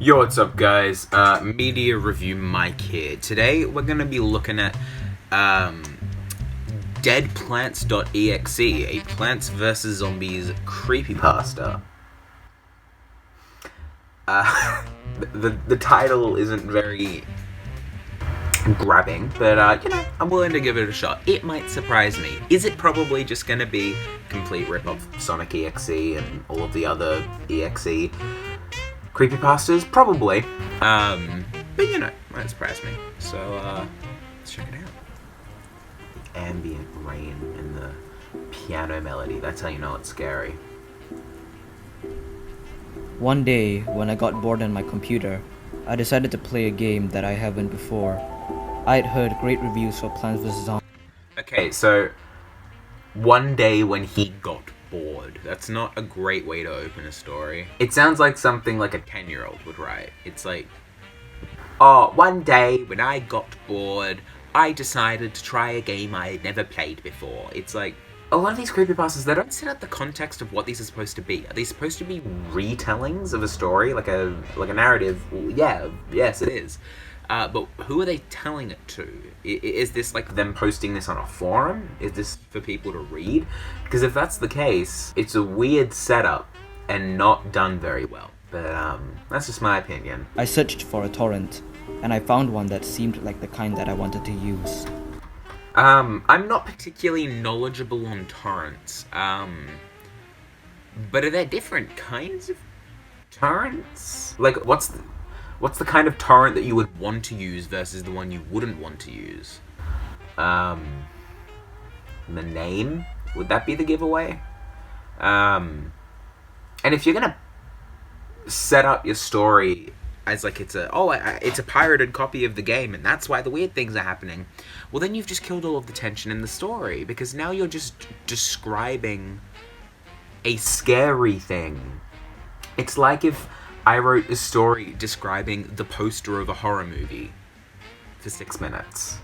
Yo, what's up, guys? Media Review Mike here. Today, we're gonna be looking at, Dead Plants.EXE, a Plants vs. Zombies Creepypasta. The title isn't very grabbing, but, I'm willing to give it a shot. It might surprise me. Is it probably just gonna be complete rip-off Sonic EXE and all of the other EXE creepypastas? Probably. But might surprise me. So, let's check it out. The ambient rain and the piano melody, that's how you know it's scary. One day, when I got bored on my computer, I decided to play a game that I haven't before. I had heard great reviews for Plants vs. Zombies. Okay, so, one day when he got bored. That's not a great way to open a story. It sounds like something like a 10-year-old would write. It's like, oh, one day when I got bored, I decided to try a game I had never played before. It's like, a lot of these creepypastas, they don't set up the context of what these are supposed to be. Are these supposed to be retellings of a story? Like a narrative? Well, yes it is. But who are they telling it to? Is this like them posting this on a forum? Is this for people to read? Because if that's the case, it's a weird setup and not done very well. But that's just my opinion. I searched for a torrent, and I found one that seemed like the kind that I wanted to use. I'm not particularly knowledgeable on torrents. But are there different kinds of torrents? Like, what's the kind of torrent that you would want to use versus the one you wouldn't want to use? The name? Would that be the giveaway? And if you're gonna set up your story as like it's a pirated copy of the game and that's why the weird things are happening, well then you've just killed all of the tension in the story, because now you're just describing a scary thing. It's like if I wrote a story describing the poster of a horror movie for 6 minutes.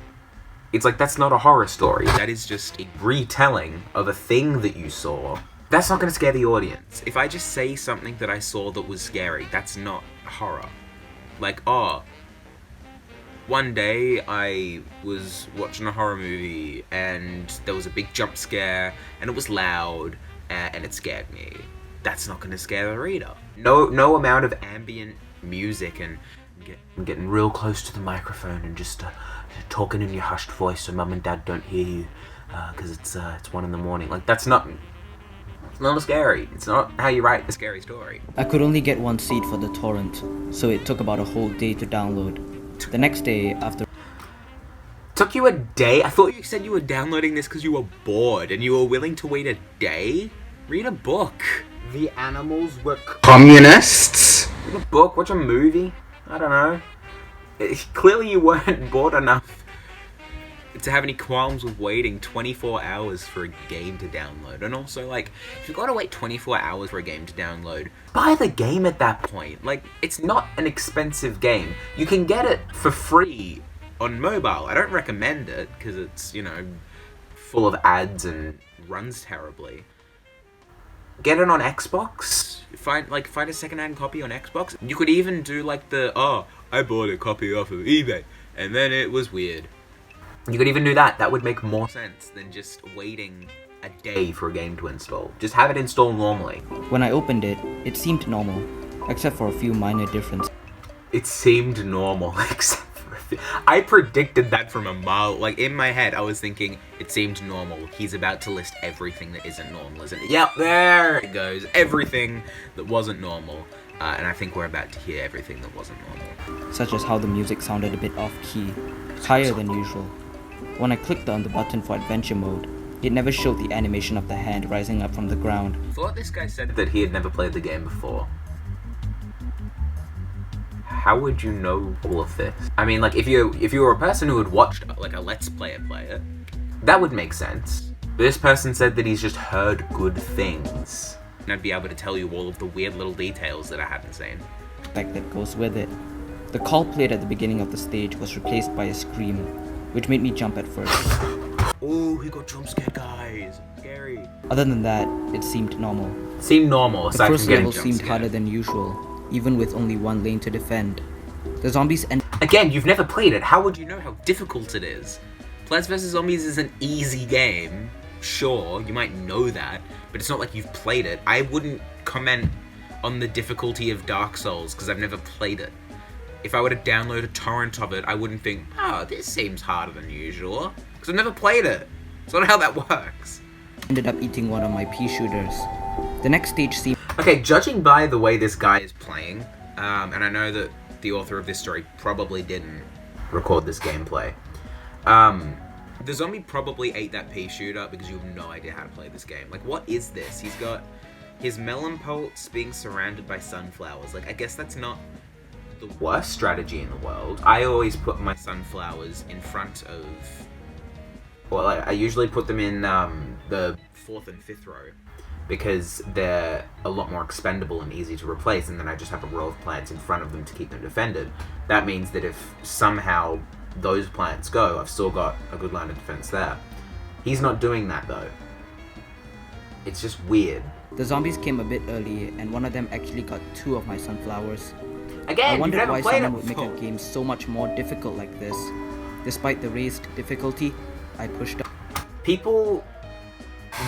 It's like, that's not a horror story. That is just a retelling of a thing that you saw. That's not going to scare the audience. If I just say something that I saw that was scary, that's not horror. Like, oh, one day I was watching a horror movie and there was a big jump scare and it was loud and it scared me. That's not going to scare the reader. No amount of ambient music and getting real close to the microphone and just talking in your hushed voice so mum and dad don't hear you because it's 1 a.m. Like, that's not... It's not scary. It's not how you write a scary story. I could only get one seed for the torrent, so it took about a whole day to download. The next day, after... Took you a day? I thought you said you were downloading this because you were bored and you were willing to wait a day? Read a book. The animals were communists? Read a book, watch a movie. I don't know. Clearly you weren't bored enough to have any qualms with waiting 24 hours for a game to download. And also, like, if you've got to wait 24 hours for a game to download, buy the game at that point. Like, it's not an expensive game. You can get it for free on mobile. I don't recommend it, because it's, full of ads and runs terribly. Get it on Xbox. Find a secondhand copy on Xbox. You could even do I bought a copy off of eBay, and then it was weird. You could even do that. That would make more sense than just waiting a day for a game to install. Just have it install normally. When I opened it, it seemed normal, except for a few minor differences. It seemed normal, except for a few... I predicted that from a mile. Like, in my head, I was thinking, it seemed normal. He's about to list everything that isn't normal, isn't it? Yep, there it goes. Everything that wasn't normal. And I think we're about to hear everything that wasn't normal. Such as how the music sounded a bit off-key, higher than usual. When I clicked on the button for adventure mode, it never showed the animation of the hand rising up from the ground. I thought this guy said that he had never played the game before. How would you know all of this? I mean, like, if you were a person who had watched, like, a Let's Player play it, that would make sense. But this person said that he's just heard good things. And I'd be able to tell you all of the weird little details that I haven't seen. That goes with it. The call played at the beginning of the stage was replaced by a scream, which made me jump at first. Oh, he got jump scared, guys. Scary. Other than that, it seemed normal. Seemed normal, aside The first from getting level jump seemed scared. harder than usual, even with only one lane to defend. The zombies end Again, you've never played it. How would you know how difficult it is? Plants vs. Zombies is an easy game. Sure, you might know that, but it's not like you've played it. I wouldn't comment on the difficulty of Dark Souls because I've never played it. If I were to download a torrent of it, I wouldn't think, oh, this seems harder than usual, because I've never played it. It's not how that works. ended up eating one of my pea shooters. The next stage seemed Okay, judging by the way this guy is playing, and I know that the author of this story probably didn't record this gameplay, the zombie probably ate that pea shooter because you have no idea how to play this game. Like, what is this? He's got his melon pulse being surrounded by sunflowers. Like, I guess that's not the worst strategy in the world. I always put my sunflowers in front of... Well, I usually put them in the 4th and 5th row because they're a lot more expendable and easy to replace, and then I just have a row of plants in front of them to keep them defended. That means that if somehow those plants go, I've still got a good line of defense there. He's not doing that though. It's just weird. the zombies came a bit early, and one of them actually got 2 of my sunflowers. Again, I wondered you've why never played someone it would make before. a game so much more difficult like this. Despite the raised difficulty, I pushed up. People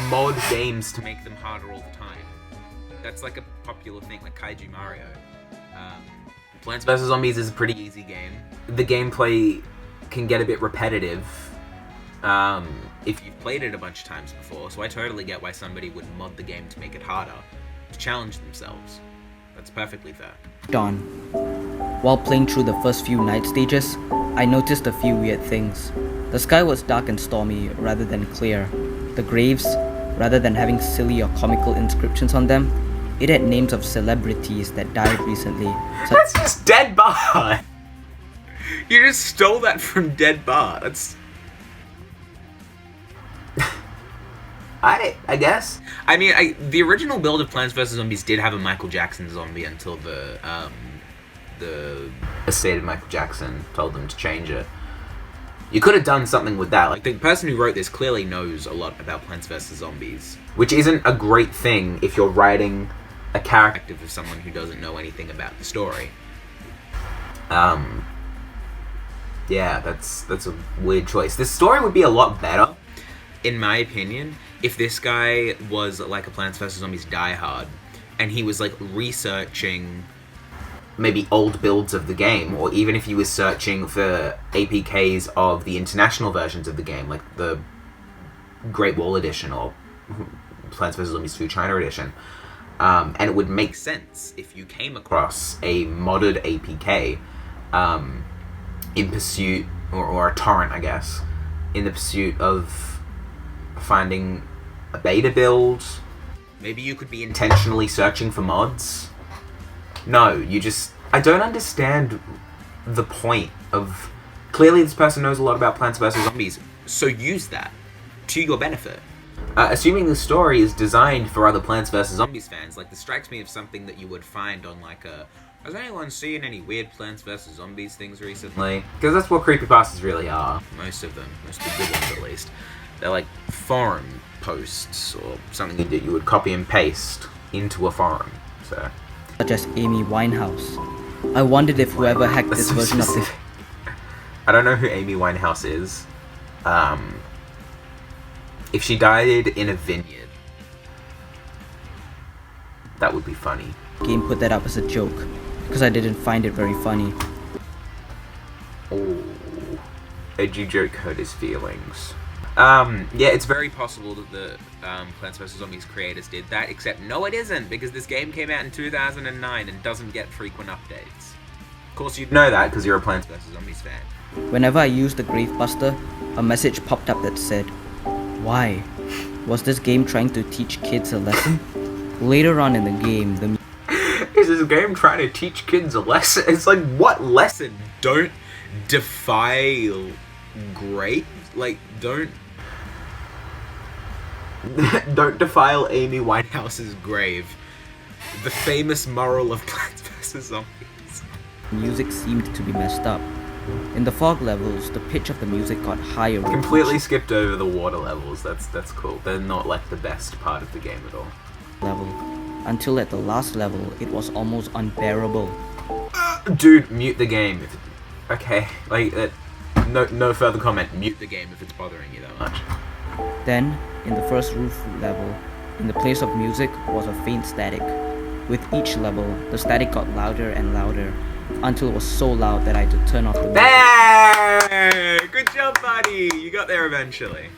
mod games to make them harder all the time. That's like a popular thing, like Kaiju Mario. Plants vs. Zombies is a pretty easy game. The gameplay can get a bit repetitive if you've played it a bunch of times before, so I totally get why somebody would mod the game to make it harder, to challenge themselves. That's perfectly fair. Dawn. While playing through the first few night stages, I noticed a few weird things. The sky was dark and stormy rather than clear. The graves, rather than having silly or comical inscriptions on them, it had names of celebrities that died recently. That's just Dead Bart! You just stole that from Dead Bart. That's... I guess. I mean, the original build of Plants vs. Zombies did have a Michael Jackson zombie until the estate of Michael Jackson told them to change it. You could have done something with that. Like, the person who wrote this clearly knows a lot about Plants vs. Zombies, which isn't a great thing if you're writing a character of someone who doesn't know anything about the story. Yeah, that's a weird choice. This story would be a lot better, in my opinion, if this guy was like a Plants vs. Zombies diehard, and he was like researching maybe old builds of the game, or even if he was searching for APKs of the international versions of the game, like the Great Wall Edition or Plants vs. Zombies 2 China Edition. And it would make sense if you came across a modded APK in pursuit, or a torrent, I guess, in the pursuit of finding a beta build. Maybe you could be intentionally searching for mods. No, you just... I don't understand the point of... Clearly this person knows a lot about Plants vs. Zombies, so use that to your benefit. Assuming the story is designed for other Plants vs. Zombies fans, like, this strikes me as something that you would find on, like, a... Has anyone seen any weird Plants vs. Zombies things recently? Because that's what creepypastas really are. Most of them. Most of the good ones, at least. They're like forum posts, or something that you would copy and paste into a forum, so... Such as Amy Winehouse. I wondered if whoever hacked this version of the... I don't know who Amy Winehouse is. If she died in a vineyard, that would be funny. game put that up as a joke, because I didn't find it very funny. Oh, edgy joke hurt his feelings. Yeah, it's very possible that the Plants vs. Zombies creators did that, except no it isn't, because this game came out in 2009 and doesn't get frequent updates. Of course you'd know that because you're a Plants vs. Zombies fan. Whenever I used the Gravebuster, a message popped up that said, "Why? Was this game trying to teach kids a lesson?" Later on in the game, the Is this game trying to teach kids a lesson? It's like, what lesson? Don't defile graves? Like, don't defile Amy Winehouse's grave. The famous moral of Plants vs. Zombies. music seemed to be messed up. In the fog levels, the pitch of the music got higher. with Completely each skipped over the water levels. That's cool. They're not like the best part of the game at all. level. until at the last level it was almost unbearable. Dude, mute the game. Okay, like, no further comment. Mute the game if it's bothering you that much. Then, in the first roof level, in the place of music was a faint static. With each level, the static got louder and louder, until it was so loud that I had to turn off the music. Hey! Good job, buddy! You got there eventually.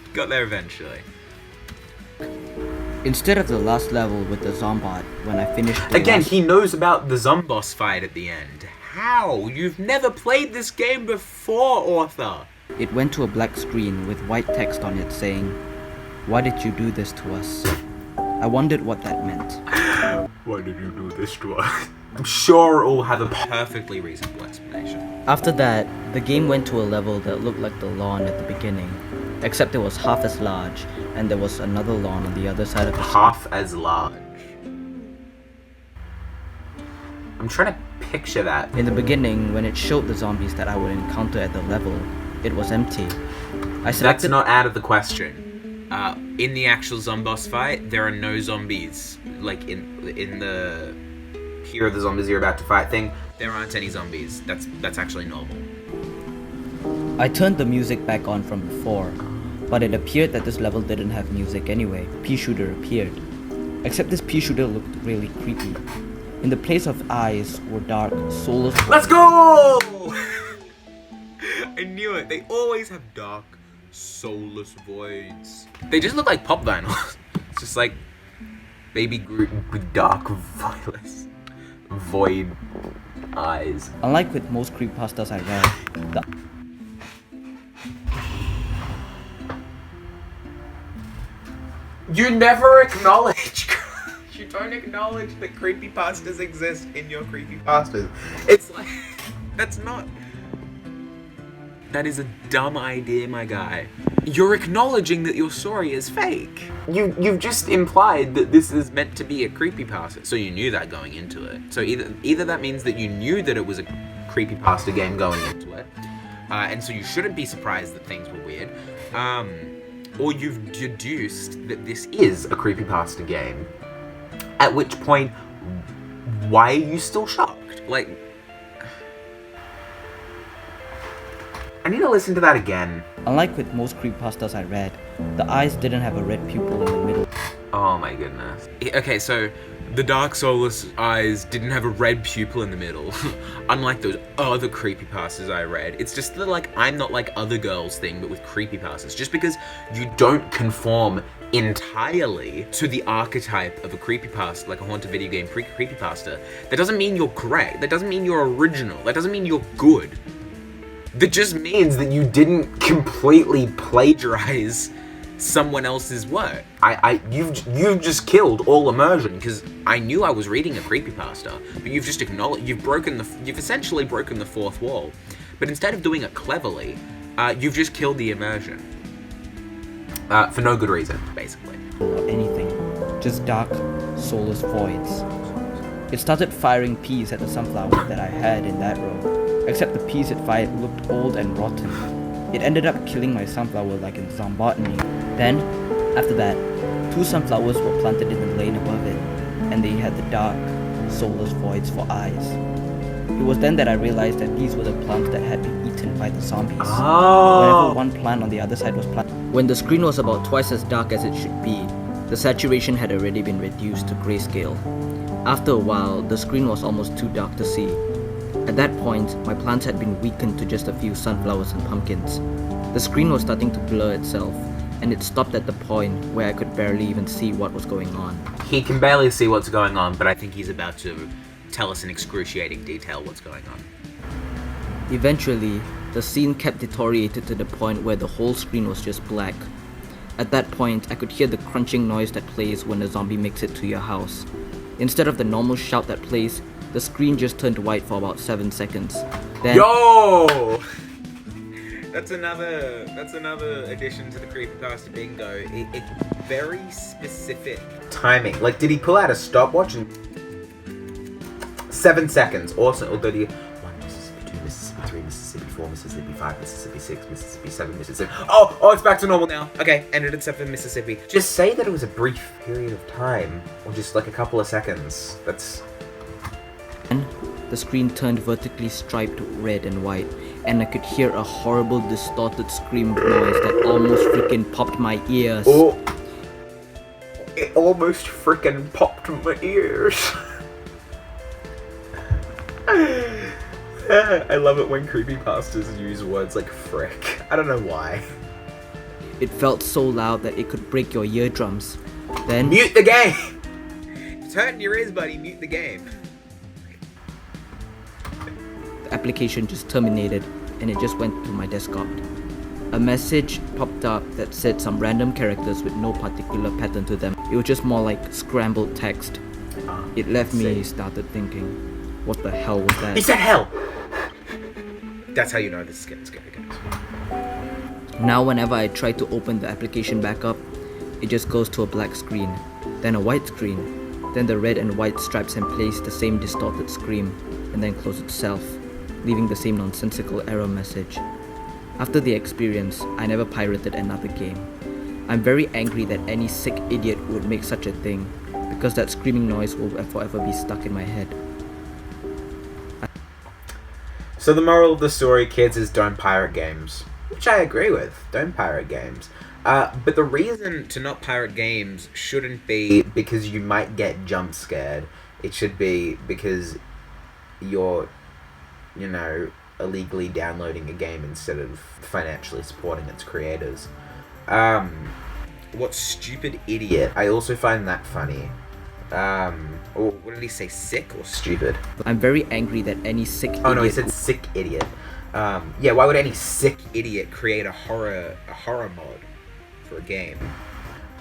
Instead of the last level with the Zombot, when I finished the Again, he knows about the Zomboss fight at the end. How? You've never played this game before, author! It went to a black screen with white text on it saying, "Why did you do this to us?" I wondered what that meant. Why did you do this to us? I'm sure it will have a perfectly reasonable explanation. After that, the game went to a level that looked like the lawn at the beginning, except it was half as large, and there was another lawn on the other side of the screen. Half as large. I'm trying to picture that. In the beginning, when it showed the zombies that I would encounter at the level, it was empty. That's not out of the question. In the actual Zomboss fight, there are no zombies. Like, in the Here are the zombies you're about to fight thing, there aren't any zombies. That's actually normal. I turned the music back on from before, but it appeared that this level didn't have music anyway. Pea shooter appeared. Except this pea shooter looked really creepy. In the place of eyes were dark, soulless... Let's go! I knew it. They always have dark, soulless voids. They just look like pop vinyls. It's just like Baby Groot with dark, void eyes. Unlike with most creepypastas I read, You never acknowledge. You don't acknowledge that creepypastas exist in your creepypastas. It's like, that is a dumb idea, my guy. You're acknowledging that your story is fake. You've just implied that this is meant to be a creepypasta. So you knew that going into it. So either that means that you knew that it was a creepypasta game going into it, and so you shouldn't be surprised that things were weird, or you've deduced that this is a creepypasta game. At which point, why are you still shocked? Like, I need to listen to that again. Unlike with most creepypastas I read, the eyes didn't have a red pupil in the middle. Oh my goodness. Okay, so the dark soulless eyes didn't have a red pupil in the middle. Unlike those other creepypastas I read. It's just the like I'm not like other girls thing, but with creepypastas. Just because you don't conform entirely to the archetype of a creepypasta, like a haunted video game creepypasta, that doesn't mean you're correct. That doesn't mean you're original. That doesn't mean you're good. That just means that you didn't completely plagiarize someone else's work. You've just killed all immersion, because I knew I was reading a creepypasta, but you've just acknowledged, you've essentially broken the fourth wall. But instead of doing it cleverly, you've just killed the immersion. For no good reason, basically. Or anything, just dark, soulless voids. It started firing peas at the sunflower that I had in that row. Except the peas it fired looked old and rotten. It ended up killing my sunflower like in Zombotany. Then, after that, 2 sunflowers were planted in the lane above it, and they had the dark, soulless voids for eyes. It was then that I realized that these were the plants that had been eaten by the zombies. Oh. Whenever one plant on the other side was planted. When the screen was about twice as dark as it should be, the saturation had already been reduced to grayscale. After a while, the screen was almost too dark to see. At that point, my plants had been weakened to just a few sunflowers and pumpkins. The screen was starting to blur itself, and it stopped at the point where I could barely even see what was going on. He can barely see what's going on, but I think he's about to tell us in excruciating detail what's going on. Eventually, the scene kept deteriorated to the point where the whole screen was just black. At that point, I could hear the crunching noise that plays when a zombie makes it to your house. Instead of the normal shout that plays, the screen just turned white for about 7 seconds. Then... Yo! That's another addition to the creepypasta bingo. It's very specific timing. Like, did he pull out a stopwatch and 7 seconds? Awesome. Or did he 1 Mississippi, 2 Mississippi, 3, Mississippi 4, Mississippi 5, Mississippi 6, Mississippi 7, Mississippi... Oh, it's back to normal now. Okay, ended at 7 Mississippi. Just say that it was a brief period of time, or just like a couple of seconds. That's... And the screen turned vertically striped red and white, and I could hear a horrible distorted scream noise that almost freaking popped my ears. Oh, it almost freaking popped my ears. I love it when creepypastas use words like frick. I don't know why. It felt so loud that it could break your eardrums. Then... Mute the game! It's hurting your ears, buddy. Mute the game. the application just terminated and it just went to my desktop. A message popped up that said some random characters with no particular pattern to them. It was just more like scrambled text. It left me started thinking, what the hell was that? He said hell! That's how you know this is getting scary, guys. Now whenever I try to open the application back up, it just goes to a black screen, then a white screen, then the red and white stripes and plays the same distorted scream, and then close itself, leaving the same nonsensical error message. After the experience, I never pirated another game. I'm very angry that any sick idiot would make such a thing, because that screaming noise will forever be stuck in my head. So the moral of the story, kids, is don't pirate games. Which I agree with. Don't pirate games. But the reason to not pirate games shouldn't be because you might get jump scared. It should be because you're, illegally downloading a game instead of financially supporting its creators. What stupid idiot. I also find that funny. Or what did he say, sick or stupid? I'm very angry that any sick idiot... Oh no, he said sick idiot. Yeah, why would any sick idiot create a horror mod for a game?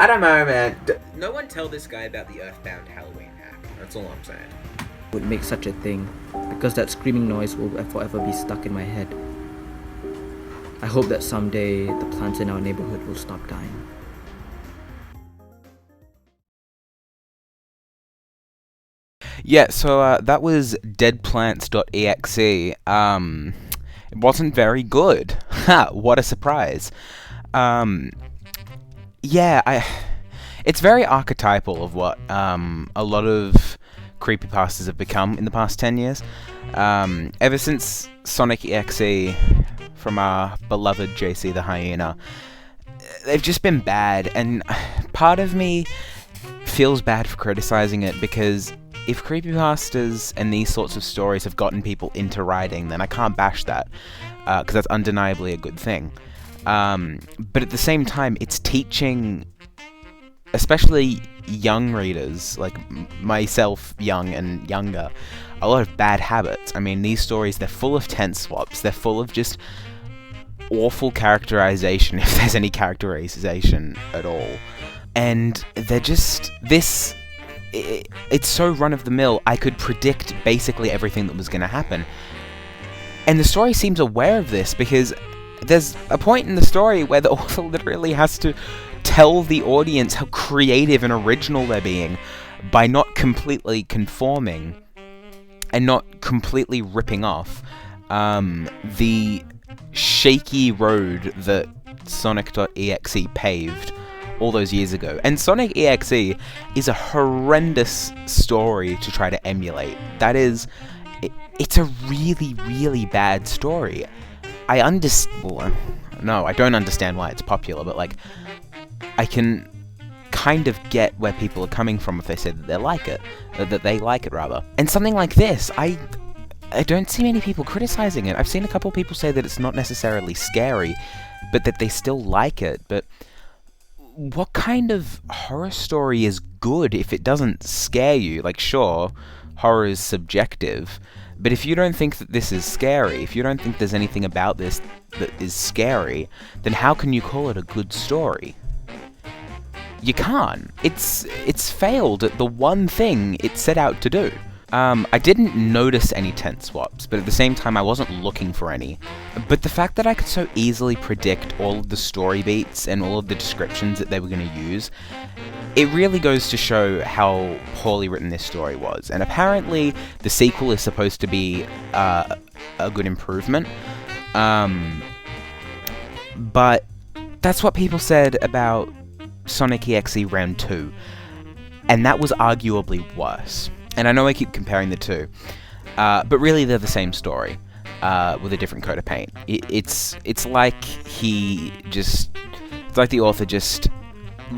I don't know, man. No one tell this guy about the Earthbound Halloween hack. That's all I'm saying. Would make such a thing, because that screaming noise will forever be stuck in my head. I hope that someday the plants in our neighborhood will stop dying. Yeah, so that was Plants.EXE. It wasn't very good. Ha! What a surprise. It's very archetypal of what a lot of creepypastas have become in the past 10 years. Ever since Sonic.exe from our beloved JC the Hyena, they've just been bad, and part of me feels bad for criticizing it, because if creepypastas and these sorts of stories have gotten people into writing, then I can't bash that, because that's undeniably a good thing. But at the same time, it's teaching, especially young readers, like myself, young and younger, a lot of bad habits. I mean, these stories, they're full of tense swaps, they're full of just awful characterization, if there's any characterization at all. And they're just, it's so run-of-the-mill, I could predict basically everything that was going to happen. And the story seems aware of this, because there's a point in the story where the author literally has to tell the audience how creative and original they're being by not completely conforming and not completely ripping off the shaky road that Sonic.exe paved all those years ago. And Sonic.exe is a horrendous story to try to emulate. That is, it's a really, really bad story. I don't understand why it's popular, but I can kind of get where people are coming from if they say that they like it, rather. And something like this, I don't see many people criticizing it. I've seen a couple people say that it's not necessarily scary, but that they still like it. But what kind of horror story is good if it doesn't scare you? Sure, horror is subjective, but if you don't think that this is scary, if you don't think there's anything about this that is scary, then how can you call it a good story? You can't. It's failed at the one thing it set out to do. I didn't notice any tense swaps, but at the same time I wasn't looking for any. But the fact that I could so easily predict all of the story beats and all of the descriptions that they were going to use, it really goes to show how poorly written this story was. And apparently the sequel is supposed to be a good improvement. But that's what people said about Sonic.EXE Round 2, and that was arguably worse. And I know I keep comparing the two, but really they're the same story, with a different coat of paint. It's like it's like the author just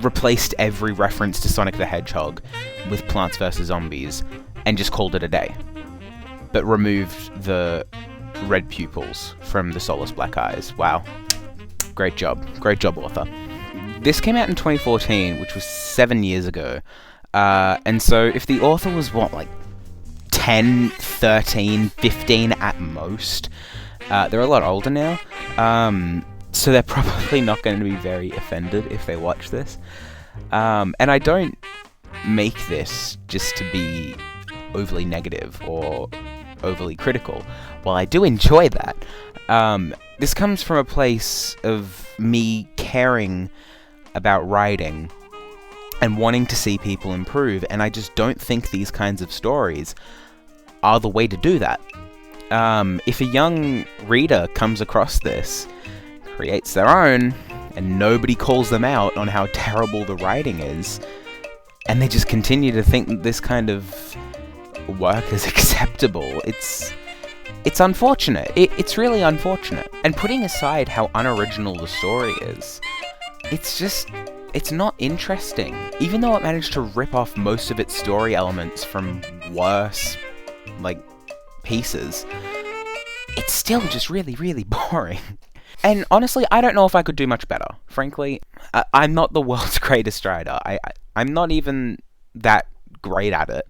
replaced every reference to Sonic the Hedgehog with Plants vs. Zombies and just called it a day, but removed the red pupils from the soulless black eyes. Wow. Great job, author. This came out in 2014, which was 7 years ago. And so if the author was, 10, 13, 15 at most, they're a lot older now. So they're probably not going to be very offended if they watch this. And I don't make this just to be overly negative or overly critical. While I do enjoy that, this comes from a place of me caring about writing and wanting to see people improve, and I just don't think these kinds of stories are the way to do that. If a young reader comes across this, creates their own, and nobody calls them out on how terrible the writing is, and they just continue to think that this kind of work is acceptable, it's unfortunate. It's really unfortunate. And putting aside how unoriginal the story is, it's not interesting. Even though it managed to rip off most of its story elements from worse, pieces, it's still just really, really boring. And honestly, I don't know if I could do much better. Frankly, I'm not the world's greatest writer. I'm not even that great at it.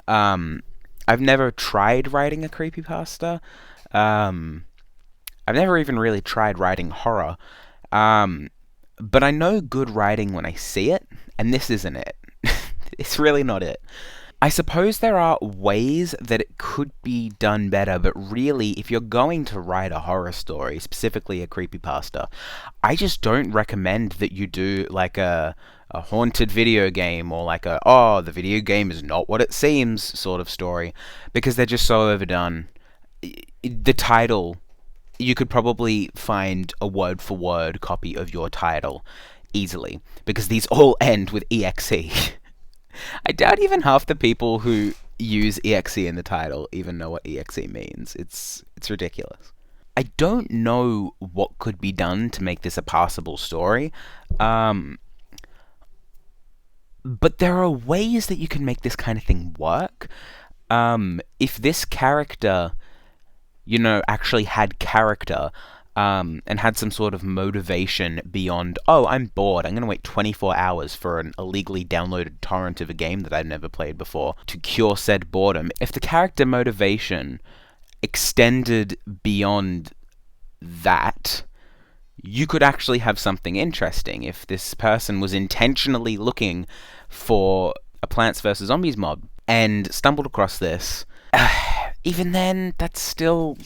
I've never tried writing a creepypasta. I've never even really tried writing horror. But I know good writing when I see it, and this isn't it. It's really not it. I suppose there are ways that it could be done better, but really, if you're going to write a horror story, specifically a creepypasta, I just don't recommend that you do a haunted video game or the video game is not what it seems sort of story, because they're just so overdone. The title, you could probably find a word-for-word copy of your title easily, because these all end with EXE. I doubt even half the people who use EXE in the title even know what EXE means. It's ridiculous. I don't know what could be done to make this a passable story, but there are ways that you can make this kind of thing work. If this character, actually had character, and had some sort of motivation beyond, I'm bored, I'm going to wait 24 hours for an illegally downloaded torrent of a game that I've never played before to cure said boredom. If the character motivation extended beyond that, you could actually have something interesting. If this person was intentionally looking for a Plants vs. Zombies mod and stumbled across this, even then, that's still...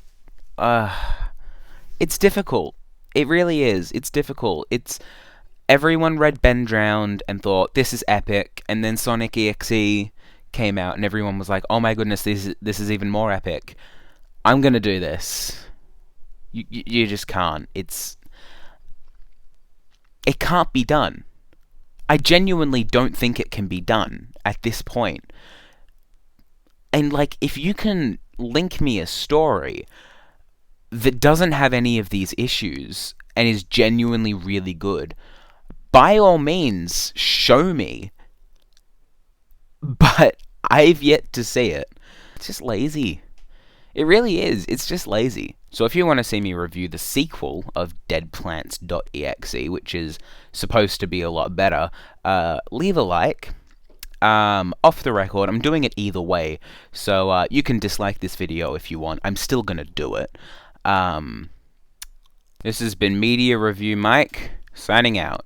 it's difficult. It really is. It's difficult. Everyone read Ben Drowned and thought, this is epic, and then Sonic.EXE came out and everyone was like, oh my goodness, this is even more epic. I'm gonna do this. You just can't. It can't be done. I genuinely don't think it can be done at this point. And if you can link me a story that doesn't have any of these issues and is genuinely really good, by all means, show me. But I've yet to see it. It's just lazy. It really is. It's just lazy. So if you want to see me review the sequel of Plants.EXE, which is supposed to be a lot better, leave a like. Off the record, I'm doing it either way, so you can dislike this video if you want. I'm still gonna do it. This has been Media Review Mike, signing out.